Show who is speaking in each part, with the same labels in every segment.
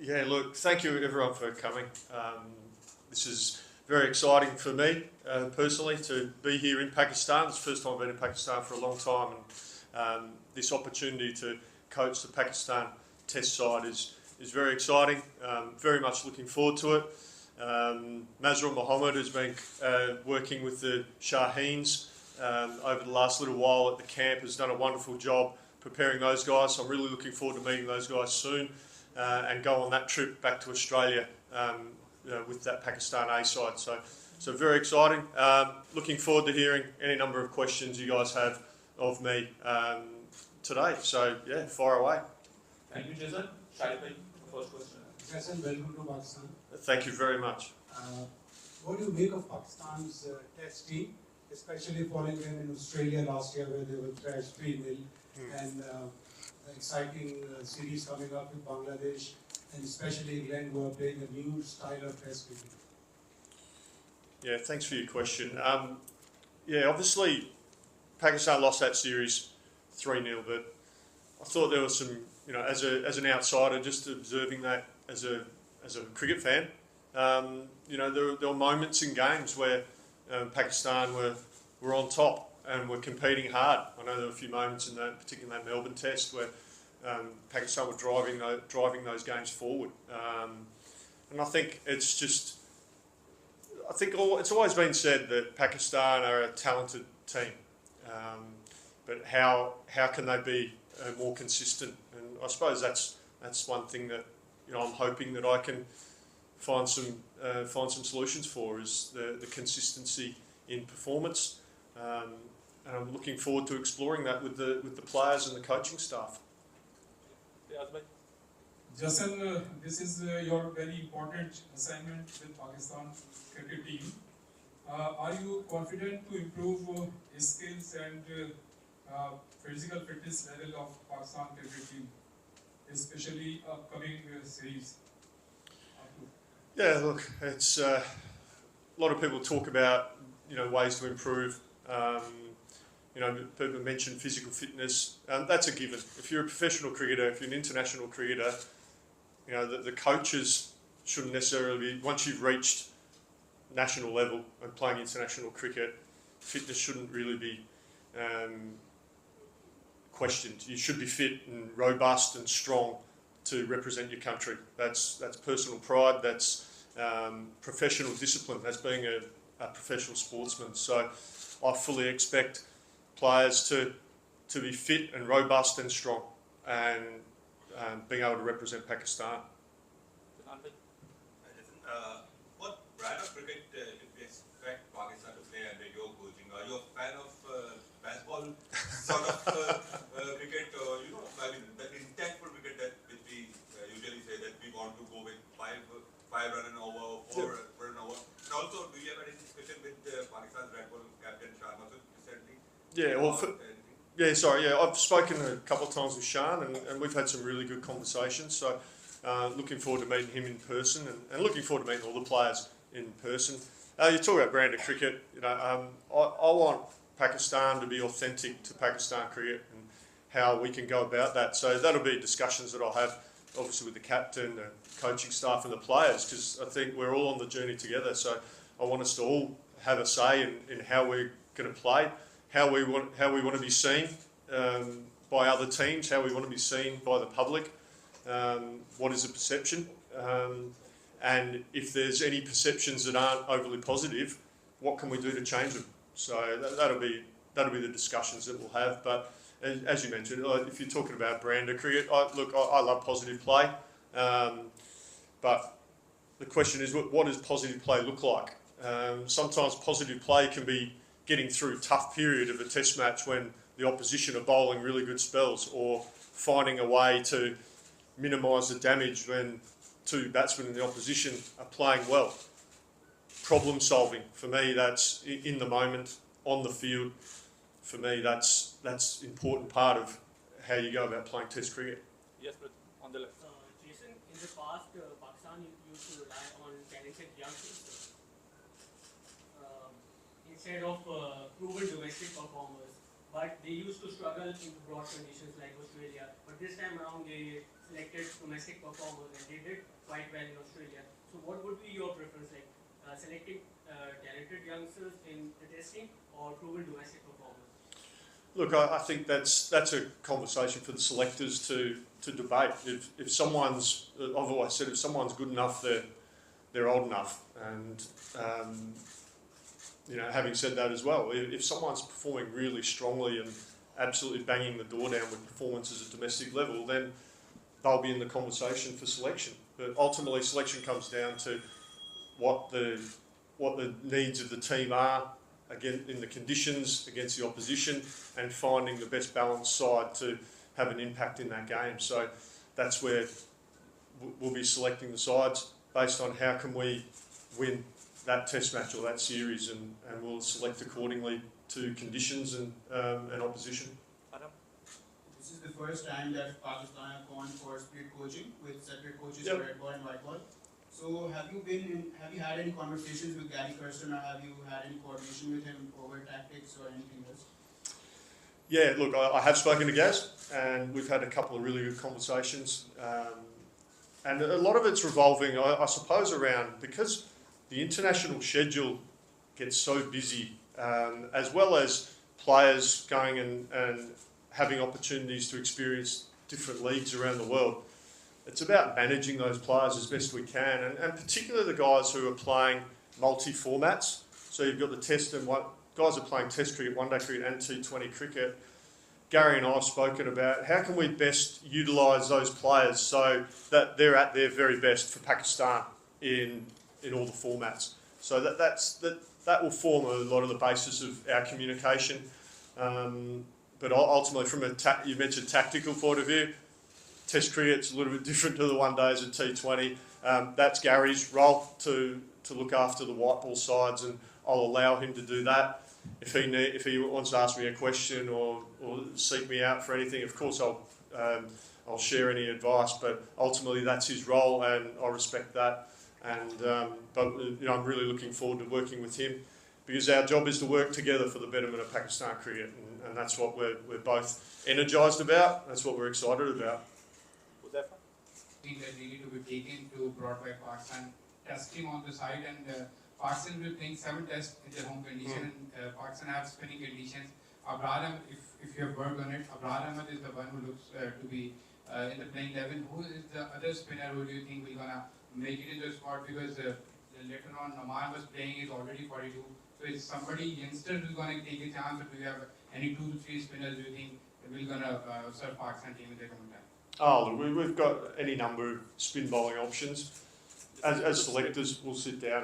Speaker 1: Yeah, look, thank you everyone for coming. This is very exciting for me personally to be here in Pakistan. It's the first time I've been in Pakistan for a long time, and this opportunity to coach the Pakistan Test side is very exciting. Very much looking forward to it. Mazrul Mohammed has been working with the Shaheens over the last little while at the camp, has done a wonderful job preparing those guys. So I'm really looking forward to meeting those guys soon and go on that trip back to Australia with that Pakistan A side. So very exciting. Looking forward to hearing any number of questions you guys have of me today. So yeah, fire away.
Speaker 2: Thank you, Jason. Shahid, first question.
Speaker 3: Jason, welcome to Pakistan.
Speaker 1: Thank you very much.
Speaker 3: What do you make of Pakistan's test team, especially following them in Australia last year where they were thrashed 3-0, and the exciting series coming up with Bangladesh, and especially England who are playing a new style of test cricket?
Speaker 1: Yeah, thanks for your question. Yeah, obviously Pakistan lost that series 3-0, but I thought there was some, as an outsider, just observing that as a cricket fan, there were moments in games where Pakistan were on top and were competing hard. I know there were a few moments in that, particularly in that Melbourne Test, where Pakistan were driving those games forward. And I think it's always been said that Pakistan are a talented team, but how can they be more consistent? And I suppose that's one thing that I'm hoping that I can find some solutions for, is the consistency in performance. And I'm looking forward to exploring that with the players and the coaching staff.
Speaker 4: Jason, this is your very important assignment with Pakistan cricket team. Are you confident to improve skills and physical fitness level of Pakistan cricket team, especially upcoming series?
Speaker 1: Yeah, look, it's a lot of people talk about ways to improve. People mention physical fitness. That's a given. If you're a professional cricketer, if you're an international cricketer, the coaches shouldn't necessarily be, once you've reached national level and playing international cricket, fitness shouldn't really be questioned. You should be fit and robust and strong to represent your country. That's personal pride, that's professional discipline, that's being a professional sportsman. So I fully expect players to be fit and robust and strong, and being able to represent Pakistan.
Speaker 5: What brand of cricket do you expect Pakistan to play under your coaching? Are you a fan of baseball sort of cricket? The intentful cricket that which we usually say that we want to go with five run and over, four run over. And also, do you have any discussion with Pakistan's Red Bull captain Sharma recently?
Speaker 1: I've spoken a couple of times with Shan, and we've had some really good conversations. So looking forward to meeting him in person, and looking forward to meeting all the players in person. You talk about brand of cricket. I want Pakistan to be authentic to Pakistan cricket and how we can go about that. So that'll be discussions that I'll have, obviously, with the captain, the coaching staff, and the players, because I think we're all on the journey together. So I want us to all have a say in how we're going to play, how we want to be seen by other teams, how we want to be seen by the public, what is the perception, and if there's any perceptions that aren't overly positive, what can we do to change them? So that'll be the discussions that we'll have. But as you mentioned, if you're talking about brand of cricket, I love positive play, but the question is, what does positive play look like? Sometimes positive play can be getting through a tough period of a test match when the opposition are bowling really good spells, or finding a way to minimise the damage when two batsmen in the opposition are playing well. Problem solving, for me, that's in the moment, on the field. For me, that's important part of how you go about playing test cricket.
Speaker 2: Yes, but on the left.
Speaker 6: Jason, in the past, Pakistan used to rely on talented youngsters instead of proven domestic performers. but they used to struggle in broad conditions like Australia. But this time around, they selected domestic performers and they did quite well in Australia. So what would be your preference, like selecting talented youngsters in the testing or proven domestic performers?
Speaker 1: Look, I think that's a conversation for the selectors to debate. If someone's, I've always said, if someone's good enough, they're old enough. And you know, having said that as well, if someone's performing really strongly and absolutely banging the door down with performances at domestic level, then they'll be in the conversation for selection. But ultimately, selection comes down to what the needs of the team are, again, in the conditions against the opposition, and finding the best balanced side to have an impact in that game. So that's where we'll be selecting the sides based on how can we win that test match or that series, and we'll select accordingly to conditions and opposition.
Speaker 7: This is the first time that Pakistan have gone for split coaching with separate coaches
Speaker 1: Yep.
Speaker 7: for red ball and white ball. So have you had any conversations with Gary Kirsten, or have you had any coordination with him over tactics or anything else?
Speaker 1: Yeah, look, I have spoken to Gaz, and we've had a couple of really good conversations. And a lot of it's revolving, I suppose, around, because the international schedule gets so busy, as well as players going and having opportunities to experience different leagues around the world. It's about managing those players as best we can, and particularly the guys who are playing multi-formats. So you've got the test and guys are playing test cricket, one-day cricket and T20 cricket. Gary and I have spoken about how can we best utilise those players so that they're at their very best for Pakistan in all the formats. So that will form a lot of the basis of our communication. But ultimately, from you mentioned tactical point of view, Test cricket's a little bit different to the one days at T20. That's Gary's role to look after the white ball sides, and I'll allow him to do that. If he wants to ask me a question or seek me out for anything, of course I'll share any advice. But ultimately, that's his role, and I respect that. And but you know, I'm really looking forward to working with him, because our job is to work together for the betterment of Pakistan cricket, and that's what we're both energised about. That's what we're excited about.
Speaker 8: That needed to be taken to brought by Pakistan, testing on the side, and Pakistan will playing 7 tests in their home condition, and Pakistan have spinning conditions. Abrar Ahmed, if you have worked on it, Abrar Ahmed is the one who looks to be in the playing 11. Who is the other spinner who do you think will gonna make it in the squad? Because later on, Oman was playing, is already 42. So is somebody youngster who's gonna take a chance, or do you have any 2 to 3 spinners do you think will gonna serve Pakistan team in their coming time?
Speaker 1: Oh, look, we've got any number of spin bowling options. As selectors, we'll sit down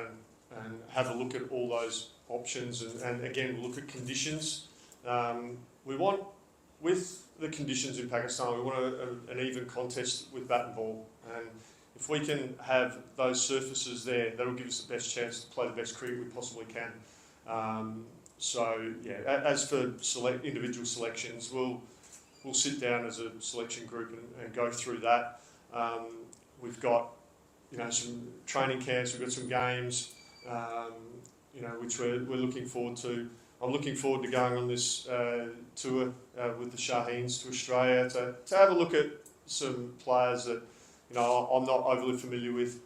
Speaker 1: and have a look at all those options, and again, we'll look at conditions. We want, with the conditions in Pakistan, we want an even contest with bat and ball. And if we can have those surfaces there, that'll give us the best chance to play the best cricket we possibly can. So, yeah, as for individual selections, we'll sit down as a selection group and go through that. We've got, you know, some training camps, we've got some games, you know, which we're looking forward to. I'm looking forward to going on this tour with the Shaheens to Australia to have a look at some players that, you know, I'm not overly familiar with,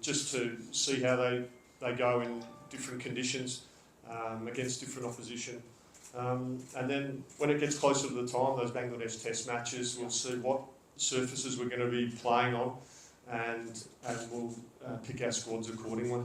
Speaker 1: just to see how they go in different conditions against different opposition. And then when it gets closer to the time, those Bangladesh test matches, we'll see what surfaces we're going to be playing on, and we'll pick our squads accordingly.